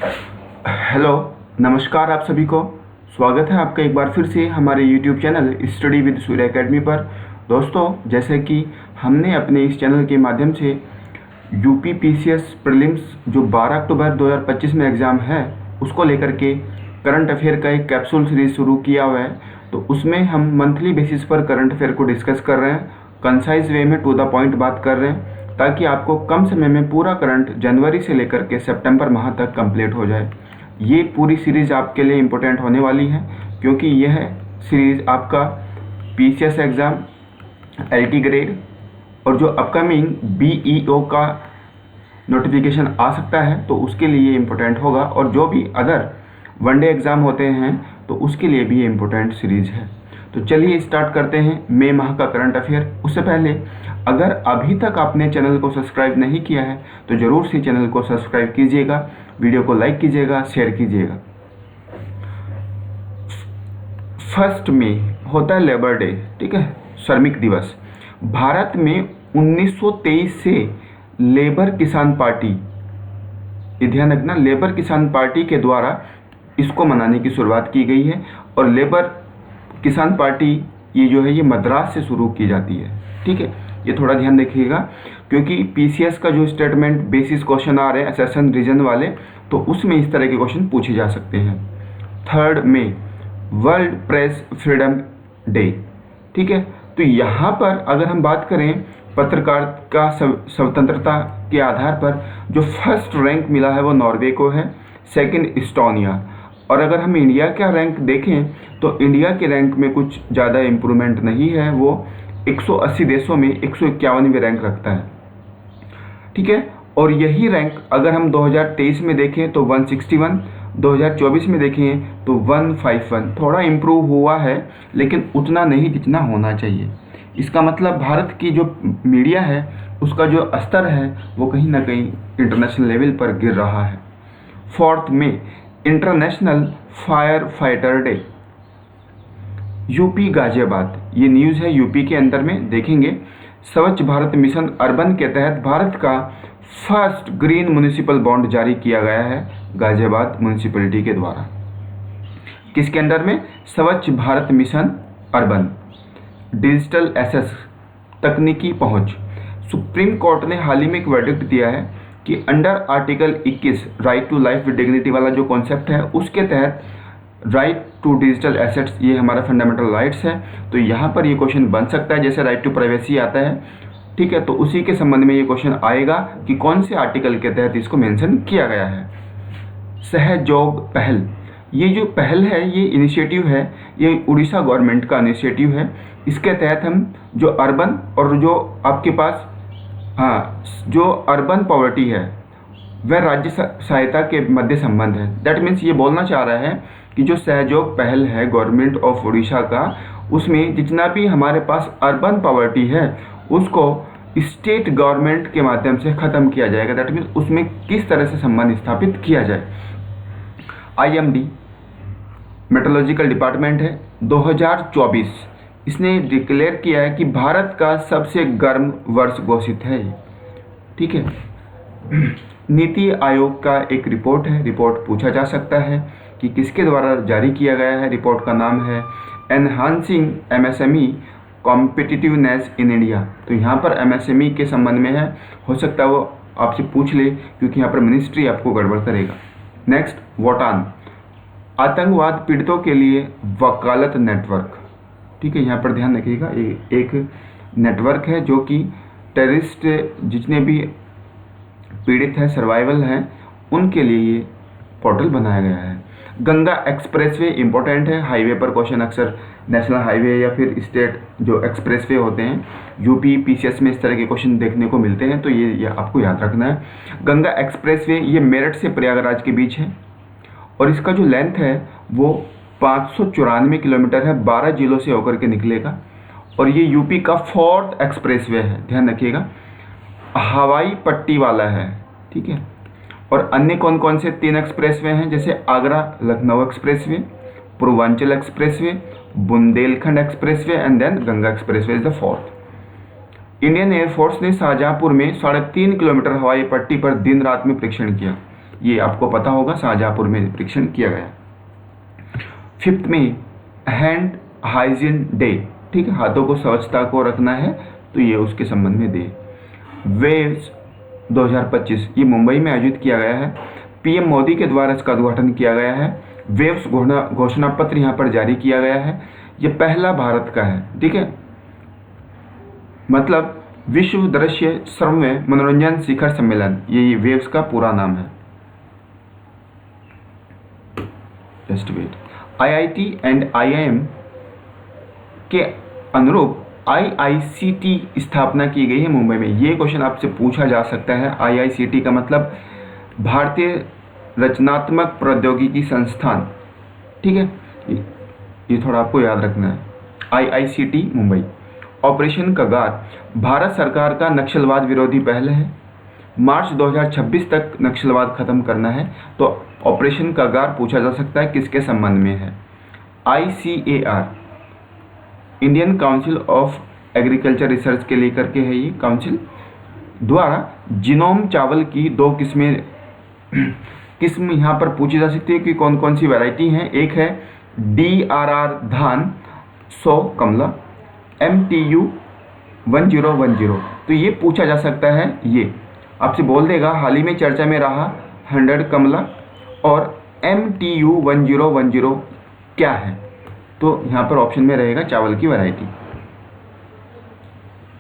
Hello, नमस्कार आप सभी को। स्वागत है आपका एक बार फिर से हमारे YouTube channel study with Surya academy पर। दोस्तों, जैसे कि हमने अपने इस चैनल के माध्यम से यूपी पीसीएस प्रीलिम्स जो 12 अक्टूबर 2025 में एग्ज़ाम है उसको लेकर के करंट अफेयर का एक कैप्सूल सीरीज़ शुरू किया हुआ है। तो उसमें हम मंथली बेसिस पर करंट अफेयर को डिस्कस कर रहे हैं, कंसाइज वे में टू द पॉइंट बात कर रहे हैं, ताकि आपको कम समय में पूरा करंट जनवरी से लेकर के सितंबर माह तक कंप्लीट हो जाए। ये पूरी सीरीज़ आपके लिए इम्पोर्टेंट होने वाली है, क्योंकि यह सीरीज़ आपका पीसीएस एग्ज़ाम, एलटी ग्रेड और जो अपकमिंग बीईओ का नोटिफिकेशन आ सकता है तो उसके लिए इम्पोर्टेंट होगा, और जो भी अदर वनडे एग्ज़ाम होते हैं तो उसके लिए भी ये इम्पोर्टेंट सीरीज़ है। तो चलिए स्टार्ट करते हैं मई माह का करंट अफेयर। उससे पहले अगर अभी तक आपने चैनल को सब्सक्राइब नहीं किया है तो ज़रूर से चैनल को सब्सक्राइब कीजिएगा, वीडियो को लाइक कीजिएगा, शेयर कीजिएगा। 1 मई होता है लेबर डे, ठीक है, श्रमिक दिवस। भारत में 1923 से लेबर किसान पार्टी, ये ध्यान रखना, लेबर किसान पार्टी के द्वारा इसको मनाने की शुरुआत की गई है। और लेबर किसान पार्टी ये जो है ये मद्रास से शुरू की जाती है, ठीक है। ये थोड़ा ध्यान रखिएगा, क्योंकि पीसीएस का जो स्टेटमेंट बेसिस क्वेश्चन आ रहे हैं सेशन रीजन वाले, तो उसमें इस तरह के क्वेश्चन पूछे जा सकते हैं। 3 मई वर्ल्ड प्रेस फ्रीडम डे, ठीक है। तो यहाँ पर अगर हम बात करें पत्रकार का स्वतंत्रता के आधार पर जो फर्स्ट रैंक मिला है वो नॉर्वे को है, सेकंड इस्टोनिया। और अगर हम इंडिया का रैंक देखें तो इंडिया के रैंक में कुछ ज़्यादा इम्प्रूवमेंट नहीं है, वो 180 देशों में 151वें रैंक रखता है, ठीक है। और यही रैंक अगर हम 2023 में देखें तो 161, 2024 में देखें तो 151। थोड़ा इम्प्रूव हुआ है, लेकिन उतना नहीं जितना होना चाहिए। इसका मतलब भारत की जो मीडिया है उसका जो स्तर है वो कहीं ना कहीं इंटरनेशनल लेवल पर गिर रहा है। 4 मई international fire fighter day, UP Ghaziabad. ये न्यूज़ है यूपी के अंदर में, देखेंगे। स्वच्छ भारत मिशन अर्बन के तहत भारत का फर्स्ट ग्रीन म्युनिसिपल बॉन्ड जारी किया गया है गाजियाबाद म्यूनिसिपैलिटी के द्वारा। किसके अंडर में? Swachh Bharat mission urban. Digital access, तकनीकी पहुंच। सुप्रीम कोर्ट ने हाल ही में एक वर्डिक्ट दिया है कि under article 21 right to life with dignity वाला जो कॉन्सेप्ट है उसके तहत राइट टू डिजिटल एसेट्स, ये हमारा फंडामेंटल राइट्स है। तो यहाँ पर ये क्वेश्चन बन सकता है, जैसे राइट टू प्राइवेसी आता है, ठीक है। तो उसी के संबंध में ये क्वेश्चन आएगा कि कौन से आर्टिकल के तहत इसको मेंशन किया गया है। सहयोग पहल, ये जो पहल है, ये इनिशिएटिव है, ये उड़ीसा गवर्नमेंट का इनिशिएटिव है। इसके तहत हम जो अर्बन और जो आपके पास जो अर्बन पॉवर्टी है वह राज्य सहायता के मध्य संबंध है। दैट मीन्स ये बोलना चाह रहा है कि जो सहयोग पहल है गवर्नमेंट ऑफ उड़ीसा का, उसमें जितना भी हमारे पास अर्बन पॉवर्टी है उसको स्टेट गवर्नमेंट के माध्यम से ख़त्म किया जाएगा। दैट मीन्स उसमें किस तरह से संबंध स्थापित किया जाए। IMD मेट्रोलॉजिकल डिपार्टमेंट है, 2024 इसने डिक्लेयर किया है कि भारत का सबसे गर्म वर्ष घोषित है, ठीक है। नीति आयोग का एक रिपोर्ट है, रिपोर्ट पूछा जा सकता है कि किसके द्वारा जारी किया गया है। रिपोर्ट का नाम है enhancing MSME competitiveness in India. तो यहाँ पर MSME के संबंध में है, हो सकता है वो आपसे पूछ ले, क्योंकि यहाँ पर मिनिस्ट्री आपको गड़बड़ करेगा। नेक्स्ट, वोटान, आतंकवाद पीड़ितों के लिए वकालत नेटवर्क, ठीक है। यहाँ पर ध्यान रखिएगा, एक नेटवर्क है जो कि टेररिस्ट जितने भी पीड़ित हैं, सर्वाइवल हैं, उनके लिए ये पोर्टल बनाया गया है। गंगा एक्सप्रेसवे इंपॉर्टेंट है, हाईवे पर क्वेश्चन अक्सर नेशनल हाईवे या फिर स्टेट जो एक्सप्रेसवे होते हैं यूपी पीसीएस में इस तरह के क्वेश्चन देखने को मिलते हैं, तो ये आपको याद रखना है। गंगा एक्सप्रेसवे ये मेरठ से प्रयागराज के बीच है और इसका जो लेंथ है वो 594 किलोमीटर है, 12 जिलों से होकर के निकलेगा। और ये यूपी का 4th एक्सप्रेसवे है, ध्यान रखिएगा, हवाई पट्टी वाला है, ठीक है। और अन्य कौन कौन से 3 एक्सप्रेसवे हैं, जैसे Agra Lucknow expressway, Purvanchal expressway, Bundelkhand expressway and then Ganga expressway is the 4th। Indian air force ने शाहजहांपुर में 3.5 किलोमीटर हवाई पट्टी पर दिन रात में परीक्षण किया। ये आपको पता होगा, शाहजहाँपुर में परीक्षण किया गया। 5th में हैंड हाइजीन डे, ठीक है, हाथों को स्वच्छता को रखना है तो ये उसके संबंध में डे। वेव्स 2025 ये मुंबई में आयोजित किया गया है, पीएम मोदी के द्वारा इसका उद्घाटन किया गया है। वेव्स घोषणा पत्र यहाँ पर जारी किया गया है, ये पहला भारत का है, ठीक है, मतलब विश्व दृश्य श्रव्य मनोरंजन शिखर सम्मेलन, ये वेव्स का पूरा नाम है। Just wait. IIT and IIM के अनुरूप आईआईसीटी स्थापना की गई है मुंबई में। ये क्वेश्चन आपसे पूछा जा सकता है। आईआईसीटी का मतलब भारतीय रचनात्मक प्रौद्योगिकी संस्थान, ठीक है, ये थोड़ा आपको याद रखना है। आईआईसीटी मुंबई। ऑपरेशन कगार भारत सरकार का नक्सलवाद विरोधी पहल है। मार्च 2026 तक नक्सलवाद खत्म करना है, तो ऑपरेशन कगार पूछा जा सकता है किसके संबंध में है। ICAR Indian council of agriculture research के लेकर के है, ये काउंसिल द्वारा जीनोम चावल की 2 किस्म यहाँ पर पूछी जा सकती है कि कौन कौन सी वैरायटी हैं। एक है DRR धान 100 कमला MTU 1010, तो ये पूछा जा सकता है। ये आपसे बोल देगा हाल ही में चर्चा में रहा 100 कमला और MTU 1010 क्या है, तो यहाँ पर ऑप्शन में रहेगा चावल की वैरायटी,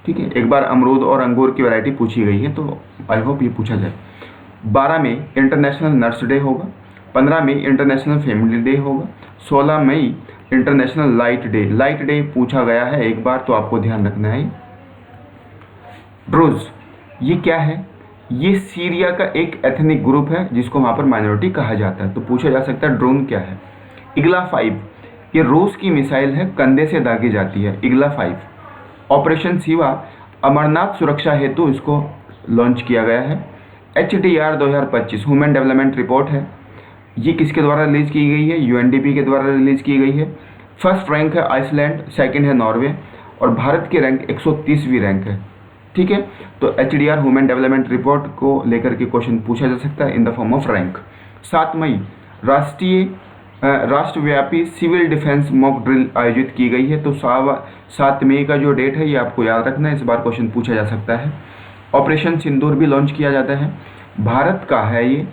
ठीक है। एक बार अमरूद और अंगूर की वैरायटी पूछी गई है, तो आई होप ये पूछा जाए। 12 में इंटरनेशनल नर्स डे होगा, 15 में इंटरनेशनल फैमिली डे होगा, 16 मई इंटरनेशनल लाइट डे पूछा गया है एक बार, तो आपको ध्यान रखना है। ड्रूज ये क्या है, ये सीरिया का एक एथनिक ग्रुप है जिसको वहाँ पर माइनॉरिटी कहा जाता है, तो पूछा जा सकता है ड्रोन क्या है। इगला 5 ये रूस की मिसाइल है, कंधे से दागी जाती है, इगला 5। ऑपरेशन शिवा अमरनाथ सुरक्षा हेतु इसको लॉन्च किया गया है। HDR 2025 ह्यूमन डेवलपमेंट रिपोर्ट है, ये किसके द्वारा रिलीज की गई है, UNDP के द्वारा रिलीज की गई है। फर्स्ट रैंक है आइसलैंड, सेकंड है नॉर्वे और भारत की रैंक 130वीं रैंक है, ठीक है। तो HDR ह्यूमन डेवलपमेंट रिपोर्ट को लेकर के क्वेश्चन पूछा जा सकता है इन द फॉर्म ऑफ रैंक। 7 मई राष्ट्रव्यापी सिविल डिफेंस मॉक ड्रिल आयोजित की गई है, तो 7 मई का जो डेट है ये आपको याद रखना है, इस बार क्वेश्चन पूछा जा सकता है। ऑपरेशन सिंदूर भी लॉन्च किया जाता है, भारत का है ये,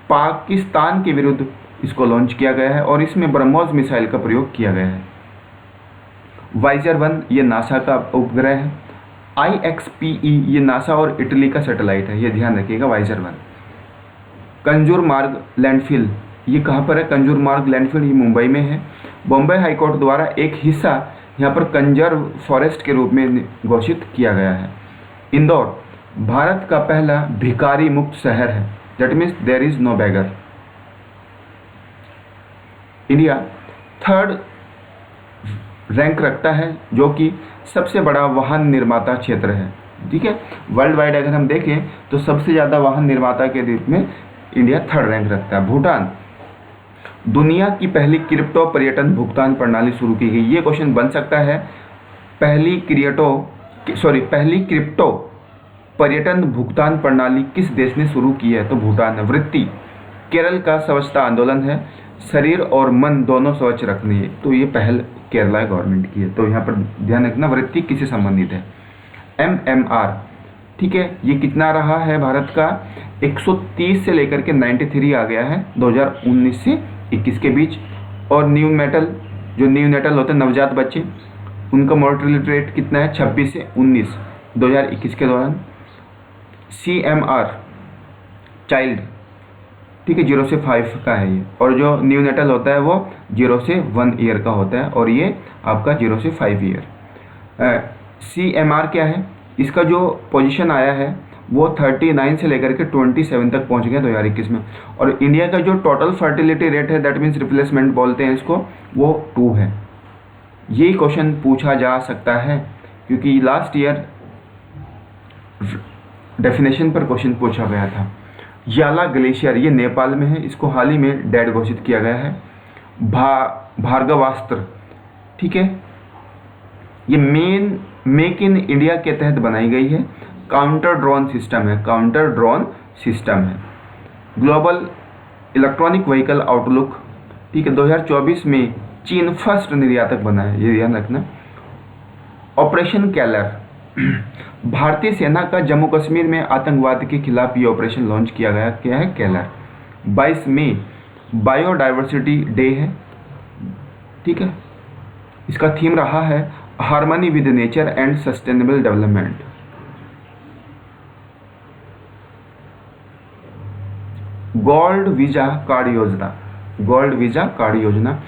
पाकिस्तान के विरुद्ध इसको लॉन्च किया गया है और इसमें ब्रह्मोस मिसाइल का प्रयोग किया गया है। वाइजर 1 ये नासा का उपग्रह है। IXPE ये नासा और इटली का सैटेलाइट है, ये ध्यान रखिएगा वाइजर 1। कंजूर मार्ग लैंडफिल ये कहाँ पर है, कंजूर मार्ग लैंडफिल ये मुंबई में है। बॉम्बे हाईकोर्ट द्वारा एक हिस्सा यहाँ पर कंजर्व फॉरेस्ट के रूप में घोषित किया गया है। इंदौर भारत का पहला भिखारी मुक्त शहर है, that means there is no beggar. India 3rd rank रखता है जो कि सबसे बड़ा वाहन निर्माता क्षेत्र है, ठीक है। वर्ल्ड वाइड अगर हम देखें तो सबसे ज़्यादा वाहन निर्माता के रूप में इंडिया 3rd रैंक रखता है। भूटान दुनिया की पहली क्रिप्टो पर्यटन भुगतान प्रणाली शुरू की गई, ये क्वेश्चन बन सकता है। पहली क्रिप्टो पर्यटन भुगतान प्रणाली किस देश ने शुरू की है, तो भूटान है। वृत्ति केरल का स्वच्छता आंदोलन है, शरीर और मन दोनों स्वच्छ रखने है, तो ये पहल केरला गवर्नमेंट की है, तो यहाँ पर ध्यान रखना वृत्ति किससे संबंधित है। MMR ठीक है, ये कितना रहा है भारत का, 130 से लेकर के 93 आ गया है 2019 से 21 के बीच। और न्यू नेटल होते हैं नवजात बच्चे, उनका मोर्टेलिटी रेट कितना है, 26 से 19 2021 के दौरान। CMR चाइल्ड ठीक है 0 से 5 का है ये, और जो न्यू नेटल होता है वो 0 से 1 ईयर का होता है, और ये आपका 0 से 5 ईयर। CMR क्या है, इसका जो पोजीशन आया है वो 39 से लेकर के 27 तक पहुंच गया 2021 में। और इंडिया का जो टोटल फर्टिलिटी रेट है, दैट मीन्स रिप्लेसमेंट बोलते हैं इसको, वो 2 है। ये क्वेश्चन पूछा जा सकता है क्योंकि लास्ट ईयर डेफिनेशन पर क्वेश्चन पूछा गया था। याला ग्लेशियर ये नेपाल में है, इसको हाल ही में डेड घोषित किया गया है। भार्गवास्त्र ठीक है, ये मेक इन इंडिया के तहत बनाई गई है, काउंटर ड्रोन सिस्टम है, ग्लोबल इलेक्ट्रॉनिक व्हीकल आउटलुक, ठीक है, 2024 में चीन फर्स्ट निर्यातक बना है, ये ध्यान रखना। ऑपरेशन कैलर, भारतीय सेना का जम्मू कश्मीर में आतंकवाद के खिलाफ ये ऑपरेशन लॉन्च किया गया, क्या है, कैलर। 22 मई बायोडाइवर्सिटी डे है, ठीक है, इसका थीम रहा है harmony with nature and sustainable development. Gold visa card योजना, गोल्ड वीजा कार्ड योजना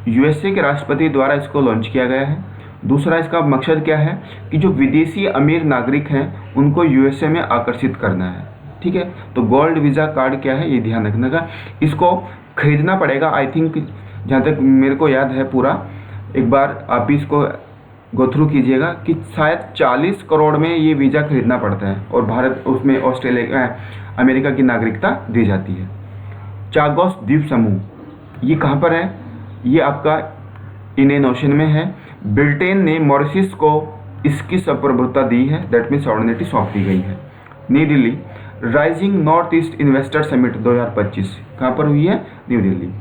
यूएसए के राष्ट्रपति द्वारा इसको लॉन्च किया गया है। दूसरा इसका मकसद क्या है कि जो विदेशी अमीर नागरिक हैं उनको यूएसए में आकर्षित करना है, ठीक है। तो गोल्ड वीज़ा कार्ड क्या है, ये ध्यान रखने का, इसको खरीदना पड़ेगा। आई थिंक जहाँ तक मेरे को याद है पूरा, एक बार आप इसको गो थ्रू कीजिएगा कि शायद 40 करोड़ में ये वीज़ा खरीदना पड़ता है और भारत उसमें ऑस्ट्रेलिया अमेरिका की नागरिकता दी जाती है। चागोस द्वीप समूह, ये कहाँ पर है, ये आपका इंडियन ओशन में है। ब्रिटेन ने मॉरिशस को इसकी संप्रभुता दी है, दैट मीन्स सॉवरेनिटी सौंप दी गई है। नई Delhi rising north east investor summit 2025 कहाँ पर हुई है, न्यू दिल्ली।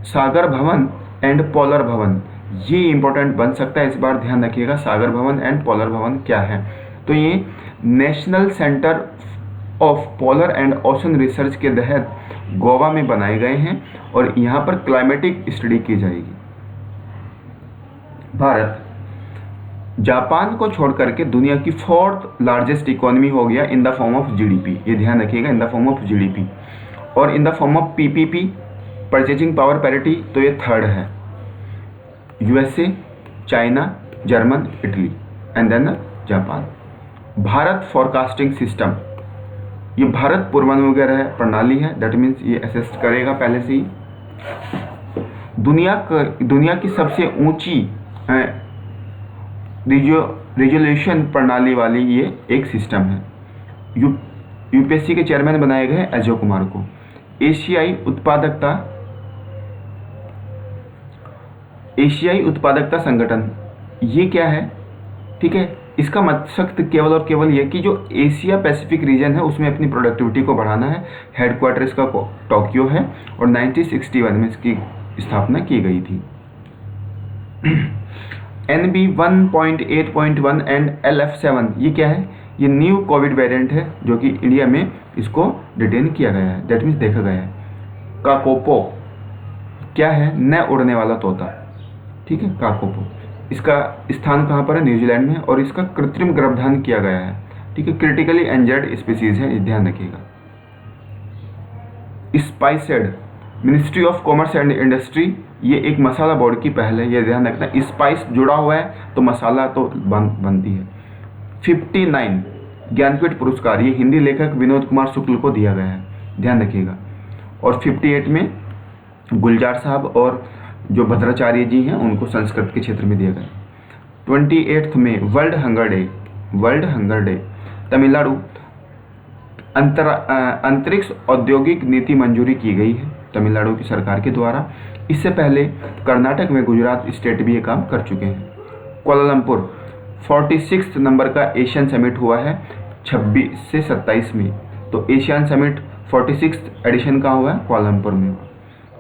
सागर भवन एंड पोलर भवन, ये इंपॉर्टेंट बन सकता है इस बार, ध्यान रखिएगा। सागर भवन एंड पोलर भवन क्या है, तो ये national centre of polar and ocean research के तहत गोवा में बनाए गए हैं और यहाँ पर क्लाइमेटिक स्टडी की जाएगी। भारत जापान को छोड़ करके दुनिया की 4th लार्जेस्ट इकोनॉमी हो गया in the form of GDP, ये ध्यान रखिएगा, in the form of GDP. और in the form of PPP, purchasing power parity, तो ये 3rd है। USA, China, German, Italy and then Japan. भारत फॉरकास्टिंग सिस्टम, ये भारत पूर्वानुमान प्रणाली है, दैट मीन्स ये असेस करेगा पहले से ही। दुनिया की सबसे ऊंची रेजोल्यूशन प्रणाली वाली ये एक सिस्टम है। यूपीएससी के चेयरमैन बनाए गए अजय कुमार को। एशियाई उत्पादकता संगठन, ये क्या है, ठीक है, इसका मकसद केवल और केवल ये कि जो एशिया पैसिफिक रीजन है उसमें अपनी प्रोडक्टिविटी को बढ़ाना है। हेडक्वार्टर इसका टोक्यो है और 1961 में इसकी स्थापना की गई थी। NB 1.8.1 एंड LF7, ये क्या है, ये न्यू कोविड वेरिएंट है जो कि इंडिया में इसको डिटेन किया गया है, दैट मीन्स देखा गया है। काकोपो क्या है, न उड़ने वाला तोता, ठीक है, काकोपो। इसका स्थान कहाँ पर है, न्यूजीलैंड में, और इसका कृत्रिम गर्भधान किया गया है, ठीक है, क्रिटिकली एंजर्ड स्पीसीज है, ध्यान रखिएगा। Spiced, ministry of commerce and industry, ये एक मसाला बोर्ड की पहल है, ये ध्यान रखना। स्पाइस जुड़ा हुआ है तो मसाला तो बनती है। 59 ज्ञानपीठ पुरस्कार, ये हिंदी लेखक विनोद कुमार शुक्ल को दिया गया है, ध्यान रखिएगा। और 58 में गुलजार साहब और जो भद्राचार्य जी हैं उनको संस्कृत के क्षेत्र में दिया गया। 28 में वर्ल्ड हंगर डे। तमिलनाडु अंतरिक्ष औद्योगिक नीति मंजूरी की गई है तमिलनाडु की सरकार के द्वारा। इससे पहले कर्नाटक में गुजरात स्टेट भी ये काम कर चुके हैं। कोलालमपुर 46 नंबर का एशियन समिट हुआ है 26 से 27 में, तो एशियन समिट 46 एडिशन का हुआ है कोलालमपुर में।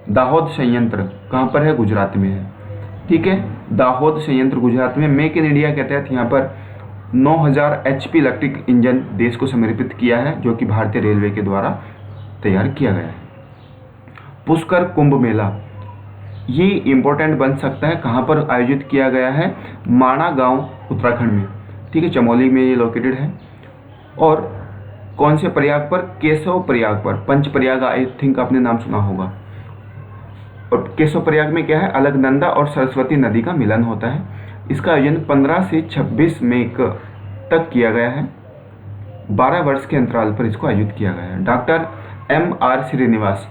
दाहोद संयंत्र कहाँ पर है, गुजरात में है, ठीक है, दाहोद संयंत्र गुजरात में। मेक इन इंडिया के तहत यहाँ पर 9000 HP इलेक्ट्रिक इंजन देश को समर्पित किया है जो कि भारतीय रेलवे के द्वारा तैयार किया गया है। पुष्कर कुंभ मेला, ये इम्पोर्टेंट बन सकता है, कहाँ पर आयोजित किया गया है, माणा गांव उत्तराखंड में, ठीक है, चमोली में ये लोकेटेड है। और कौन से प्रयाग पर, केशव प्रयाग पर, पंच प्रयाग आई थिंक आपने नाम सुना होगा। और केशव प्रयाग में क्या है, अलकनंदा और सरस्वती नदी का मिलन होता है। इसका आयोजन 15 से 26 मई तक किया गया है, 12 वर्ष के अंतराल पर इसको आयोजित किया गया है। डॉक्टर MR श्रीनिवास,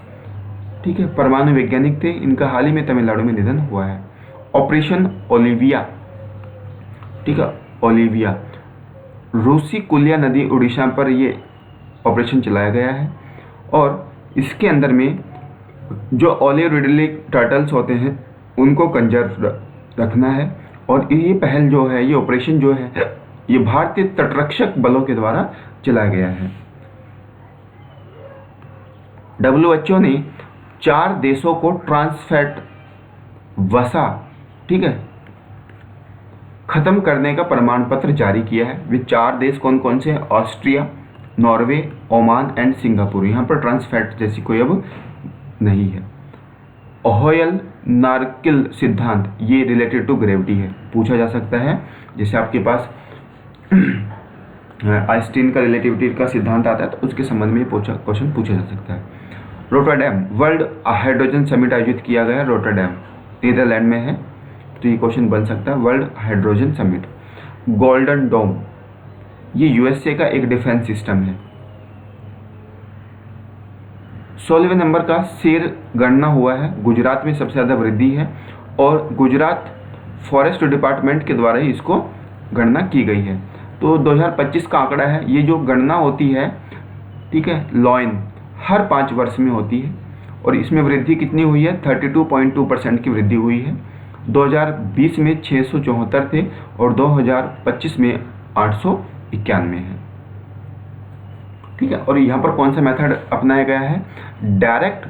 ठीक है, परमाणु वैज्ञानिक थे, इनका हाल ही में तमिलनाडु में निधन हुआ है। ऑपरेशन ओलिविया, ठीक है, ओलिविया रूसी कुलिया नदी उड़ीसा पर ये ऑपरेशन चलाया गया है और इसके अंदर में जो ओलियोरिडली टर्टल्स होते हैं उनको कंजर्व रखना है। और ये पहल जो है, ये ऑपरेशन जो है, ये भारतीय तटरक्षक बलों के द्वारा चलाया गया है। WHO ने 4 देशों को ट्रांसफैट वसा, ठीक है, खत्म करने का प्रमाण पत्र जारी किया है। वे 4 देश कौन कौन से हैं? Austria, Norway, Oman and Singapore. यहाँ पर ट्रांसफैट जैसी कोई अब नहीं है। ओहोयल नार्किल सिद्धांत, ये रिलेटेड टू ग्रेविटी है, पूछा जा सकता है। जैसे आपके पास आइंस्टीन का रिलेटिविटी का सिद्धांत आता है तो उसके संबंध में क्वेश्चन पूछा जा सकता है। रोटरडैम, वर्ल्ड हाइड्रोजन समिट आयोजित किया गया है। रोटरडैम नीदरलैंड में है, तो ये क्वेश्चन बन सकता है, वर्ल्ड हाइड्रोजन समिट। गोल्डन डोम, ये यूएसए का एक डिफेंस सिस्टम है। 16वें नंबर का शेर गणना हुआ है, गुजरात में सबसे ज़्यादा वृद्धि है और गुजरात फॉरेस्ट डिपार्टमेंट के द्वारा ही इसको गणना की गई है। तो 2025 का आंकड़ा है। ये जो गणना होती है, ठीक है, लॉइन हर 5 वर्ष में होती है और इसमें वृद्धि कितनी हुई है? 32.2% की वृद्धि हुई है। 2020 में 674 थे और 2025 में 891 है, ठीक है। और यहाँ पर कौन सा मेथड अपनाया गया है? डायरेक्ट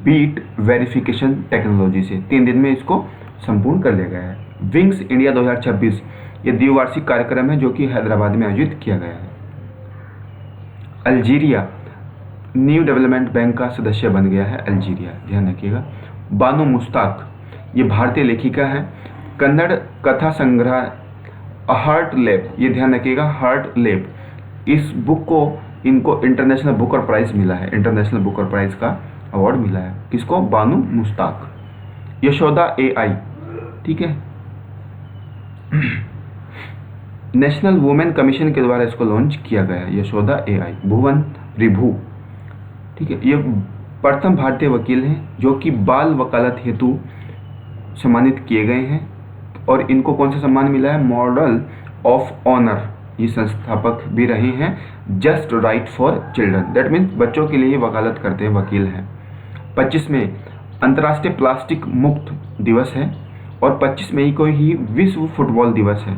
बीट वेरिफिकेशन टेक्नोलॉजी से 3 दिन में इसको संपूर्ण कर लिया गया है। विंग्स इंडिया 2026 ये द्विवार्षिक कार्यक्रम है जो कि हैदराबाद में आयोजित किया गया है। अल्जीरिया न्यू डेवलपमेंट बैंक का सदस्य बन गया है अल्जीरिया, ध्यान रखिएगा। बानो मुश्ताक ये भारतीय लेखिका है। कन्नड़ कथा संग्रह हार्ट लैब, ये ध्यान रखिएगा, हार्ट लैब, इस बुक को इनको इंटरनेशनल बुकर प्राइज मिला है, इंटरनेशनल बुकर प्राइज का अवार्ड मिला है। किसको? बानो मुश्ताक। यशोदा AI, ठीक है, नेशनल वुमेन कमीशन के द्वारा इसको लॉन्च किया गया है, यशोदा AI। भुवन रिभु, ठीक है, ये प्रथम भारतीय वकील हैं जो कि बाल वकालत हेतु सम्मानित किए गए हैं और इनको कौन सा सम्मान मिला है? Model of honour. ये संस्थापक भी रहे हैं just right for children, that means बच्चों के लिए वकालत करते हैं, वकील हैं। 25 में अंतर्राष्ट्रीय प्लास्टिक मुक्त दिवस है और 25 मई को ही विश्व फुटबॉल दिवस है।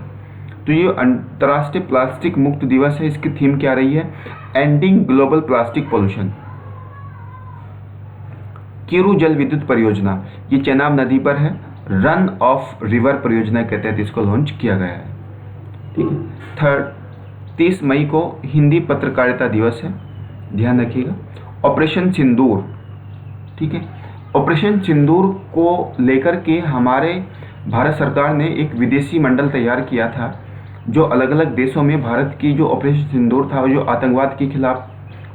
तो ये अंतर्राष्ट्रीय प्लास्टिक मुक्त दिवस है, इसकी थीम क्या रही है? Ending global plastic pollution. Kiru जल विद्युत परियोजना, ये चेनाब नदी पर है, रन ऑफ रिवर परियोजना के तहत इसको लॉन्च किया गया है, ठीक है। 30 मई को हिंदी पत्रकारिता दिवस है, ध्यान रखिएगा। ऑपरेशन सिंदूर, ठीक है, ऑपरेशन सिंदूर को लेकर के हमारे भारत सरकार ने एक विदेशी मंडल तैयार किया था जो अलग अलग देशों में भारत की जो ऑपरेशन सिंदूर था, जो आतंकवाद के खिलाफ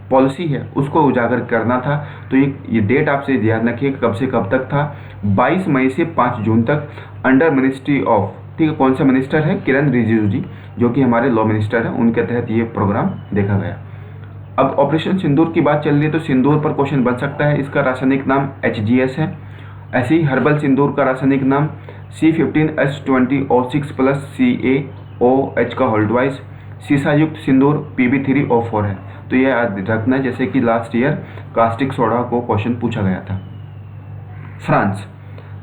पॉलिसी है, उसको उजागर करना था। तो ये डेट आपसे ध्यान रखिए कब से कब तक था? 22 मई से 5 जून तक, अंडर मिनिस्ट्री ऑफ, ठीक है, कौन सा मिनिस्टर है? किरण रिजिजू जी, जो कि हमारे लॉ मिनिस्टर हैं, उनके तहत ये प्रोग्राम देखा गया। अब ऑपरेशन सिंदूर की बात चल रही है तो सिंदूर पर क्वेश्चन बन सकता है। इसका रासायनिक नाम HGS है। ऐसे ही हर्बल सिंदूर का रासायनिक नाम C15H20O6 + CaOH का होल ट्वाइस। सीसा युक्त सिंदूर Pb3O4 है। तो यह याद रखना है, जैसे कि लास्ट ईयर कास्टिक सोडा को क्वेश्चन पूछा गया था। फ्रांस,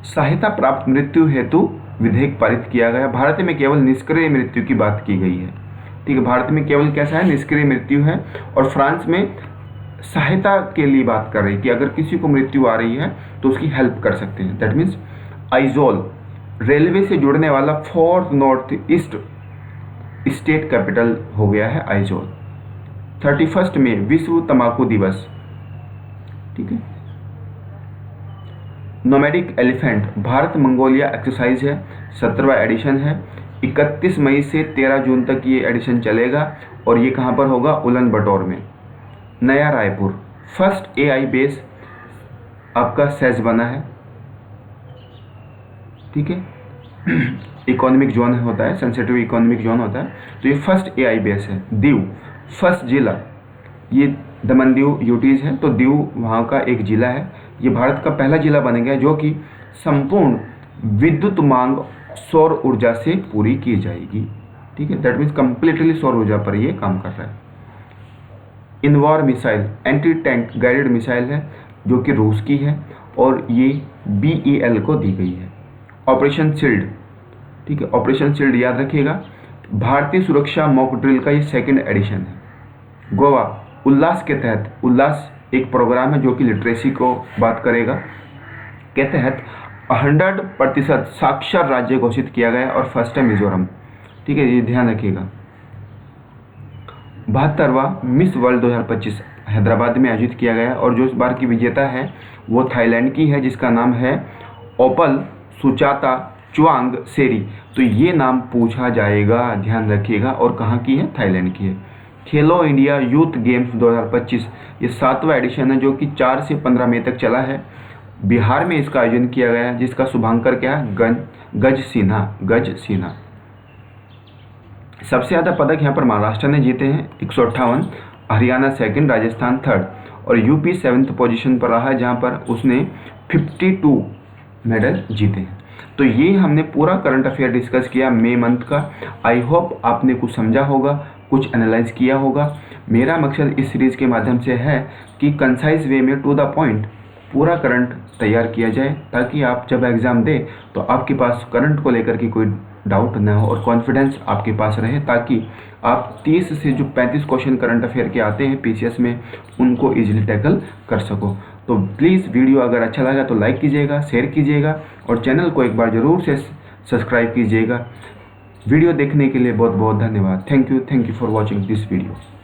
सहायता प्राप्त मृत्यु हेतु विधेयक पारित किया गया। भारत में केवल निष्क्रिय मृत्यु की बात की गई है, ठीक है, भारत में केवल कैसा है? निष्क्रिय मृत्यु है। और फ्रांस में सहायता के लिए बात कर रही है कि अगर किसी को मृत्यु आ रही है तो उसकी हेल्प कर सकते हैं। दैट मीन्स आइजोल रेलवे से जुड़ने वाला 4th north east state capital हो गया है आइजोल। 31 में विश्व तंबाकू दिवस, ठीक है। Nomadic elephant Bharat Mongolia exercise है, 17वां एडिशन है। 31 मई से 13 जून तक ये एडिशन चलेगा और ये कहाँ पर होगा? उलन बटोर में। नया रायपुर, फर्स्ट AI बेस आपका सेज बना है, ठीक है, इकोनॉमिक जोन होता है, सेंसिटिव इकोनॉमिक जोन होता है, तो ये फर्स्ट AI बेस है। दीव फर्स्ट जिला, ये दमन दीव यूटीज है, तो दीव वहाँ का एक जिला है। ये भारत का पहला जिला बन गया जो कि संपूर्ण विद्युत मांग सौर ऊर्जा से पूरी की जाएगी, ठीक है, दैट मीन्स कंप्लीटली सौर ऊर्जा पर ये काम कर रहा है। Invar missile anti tank guided missile है जो कि रूस की है और ये BEL को दी गई है। ऑपरेशन शील्ड, ठीक है, ऑपरेशन शील्ड याद रखिएगा, भारतीय सुरक्षा मॉक ड्रिल का ये 2nd एडिशन है। गोवा उल्लास के तहत, उल्लास एक प्रोग्राम है जो कि लिटरेसी को बात करेगा, के तहत 100% साक्षर राज्य घोषित किया गया और फर्स्ट है मिजोरम। ठीक है, ये ध्यान रखिएगा। 72वां मिस वर्ल्ड 2025 हैदराबाद में आयोजित किया गया और जो इस बार की विजेता है वो थाईलैंड की है, जिसका नाम है ओपल सुचाता चुआंग सेरी। तो ये नाम पूछा जाएगा, ध्यान रखिएगा। और कहाँ की है? थाईलैंड की है। खेलो इंडिया यूथ गेम्स 2025 ये 7वां एडिशन है जो कि 4 से 15 मई तक चला है। बिहार में इसका आयोजन किया गया है, जिसका शुभांकर क्या है? गज सिन्हा। सबसे ज़्यादा पदक यहाँ पर महाराष्ट्र ने जीते हैं 158, हरियाणा सेकंड, राजस्थान थर्ड और यूपी 7th पोजीशन पर रहा है जहाँ पर उसने 52 मेडल जीते हैं। तो ये हमने पूरा करंट अफेयर डिस्कस किया मई मंथ का। आई होप आपने कुछ समझा होगा, कुछ एनालाइज किया होगा। मेरा मकसद इस सीरीज़ के माध्यम से है कि कंसाइज वे में टू द पॉइंट पूरा करंट तैयार किया जाए, ताकि आप जब एग्ज़ाम दें तो आपके पास करंट को लेकर के कोई डाउट न हो और कॉन्फिडेंस आपके पास रहे, ताकि आप 30 से जो 35 क्वेश्चन करंट अफेयर के आते हैं पीसीएस में उनको इजीली टैकल कर सको। तो प्लीज़ वीडियो अगर अच्छा लगा तो लाइक कीजिएगा, शेयर कीजिएगा और चैनल को एक बार ज़रूर से सब्सक्राइब कीजिएगा। वीडियो देखने के लिए बहुत बहुत धन्यवाद। Thank you for watching this video.